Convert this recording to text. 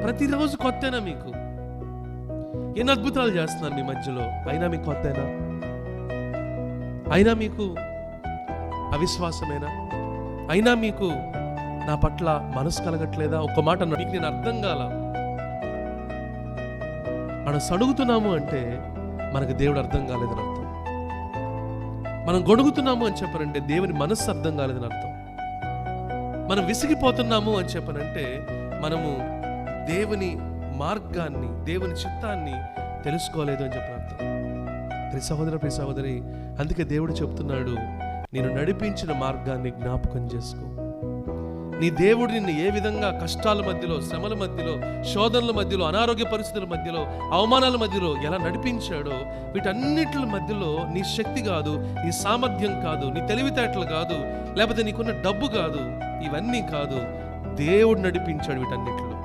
ప్రతిరోజు కొత్తేనా మీకు? ఎన్ని అద్భుతాలు చేస్తున్నారు మీ మధ్యలో, అయినా మీకు కొత్తేనా? అయినా మీకు అవిశ్వాసమేనా? అయినా మీకు నా పట్ల మనసు కలగట్లేదా? ఒక్క మాట మీకు నేను అర్థం కాల. మనం సడుగుతున్నాము అంటే మనకు దేవుడు అర్థం కాలేదని అర్థం. మనం గొడుగుతున్నాము అని చెప్పనంటే దేవుని మనస్సు అర్థం కాలేదని అర్థం. మనం విసిగిపోతున్నాము అని చెప్పనంటే మనము దేవుని మార్గాన్ని, దేవుని చిత్తాన్ని తెలుసుకోలేదు అని చెప్పిన అర్థం. ప్రియ సహోదర, ప్రియ సహోదరి, అందుకే దేవుడు చెప్తున్నాడు, నేను నడిపించిన మార్గాన్ని జ్ఞాపకం చేసుకో. నీ దేవుడు నిన్ను ఏ విధంగా కష్టాల మధ్యలో, శ్రమల మధ్యలో, శోధనల మధ్యలో, అనారోగ్య పరిస్థితుల మధ్యలో, అవమానాల మధ్యలో ఎలా నడిపించాడో, వీటన్నిటి మధ్యలో నీ శక్తి కాదు, నీ సామర్థ్యం కాదు, నీ తెలివితేటలు కాదు, లేకపోతే నీకున్న డబ్బు కాదు, ఇవన్నీ కాదు, దేవుడు నడిపించాడు వీటన్నిటిలో.